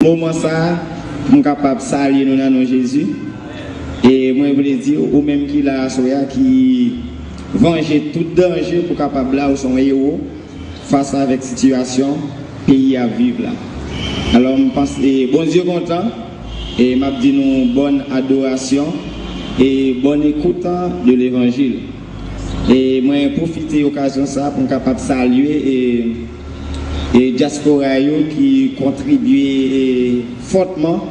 Moment ça, je suis capable de saluer nous dans Jésus. Et moi, je voulais dire, ou même qui l'a qui venger tout danger pour capable là où son héros face avec situation pays à vivre là. Alors, je pense que bon Dieu content et m'a dit nous bonne adoration et bonne écoute de l'évangile. Et moi, profiter de l'occasion ça pour capable saluer et diaspora qui contribue fortement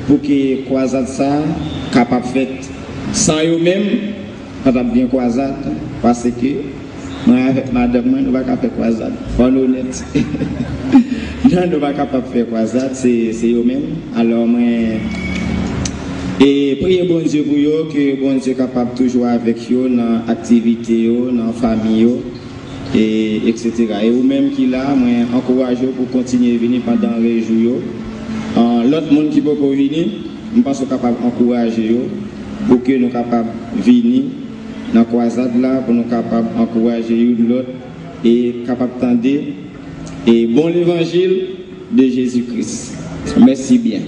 pour que croisade ça capable faire sans eux-mêmes pas bien croisade parce que moi avec madame nous pas faire croisade on honnête non nous pas capable faire croisade c'est eux-mêmes alors moi et priez bon Dieu pour eux que bon Dieu capable toujours avec eux dans activité dans famille et etc. Et ou même qui là, moi encourage pour continuer à venir pendant les jours. L'autre monde qui peut venir, je pense capable d'encourager pour que nous capables de venir dans la croisade là, pour nous capables d'encourager l'autre et capable d'entendre et bon l'évangile de Jésus-Christ. Merci bien.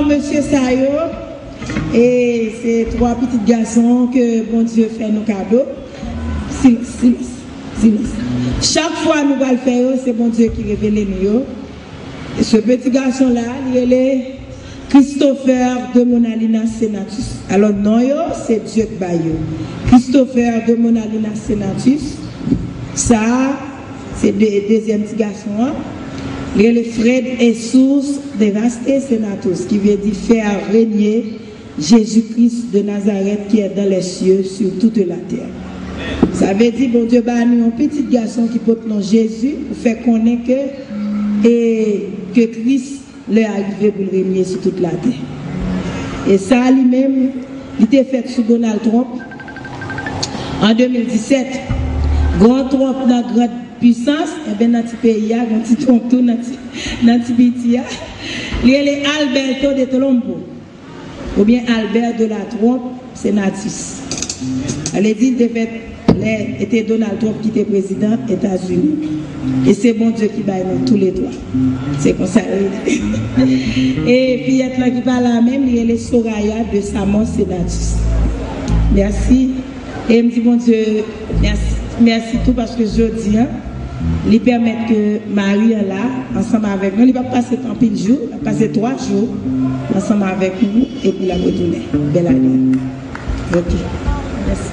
Monsieur Sayo, et ces trois petits garçons que bon Dieu fait nos cadeaux. Silence. Chaque fois nous allons le faire, c'est bon Dieu qui révèle nous. Et ce petit garçon-là, il est Christopher de Monalina Senatus. Alors non, c'est Dieu qui baille. Christopher de Monalina Senatus. Ça, c'est le deuxième petit garçon. Le Fred est source dévastée Sénatus, qui veut dire faire régner Jésus-Christ de Nazareth qui est dans les cieux sur toute la terre. Ça veut dire, bon Dieu, nous un petit garçon qui porte nom Jésus pour faire connaître que Christ l'est arrivé pour régner sur toute la terre. Et ça lui-même, il était fait sous Donald Trump en 2017. Grand Trump dans grande puissance, et bien dans ce pays, il y a un petit Trump tout dans ce pays. Il est Alberto de Colombo, ou bien Albert de la Trump, sénatus. Elle dit que était Donald Trump qui était président des États-Unis. Et c'est bon Dieu qui baille nous tous les droits. C'est comme ça. Et puis, il qui parle là même, il est Soraya de Samon sénatus. Merci. Et il me dit, bon Dieu, merci tout parce que je dis, il permet que Marie est là, ensemble avec nous. Il va passer un pile jour, il va passer 3 jours ensemble avec nous et puis la retourner. Belle année. Ok. Merci.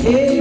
C'est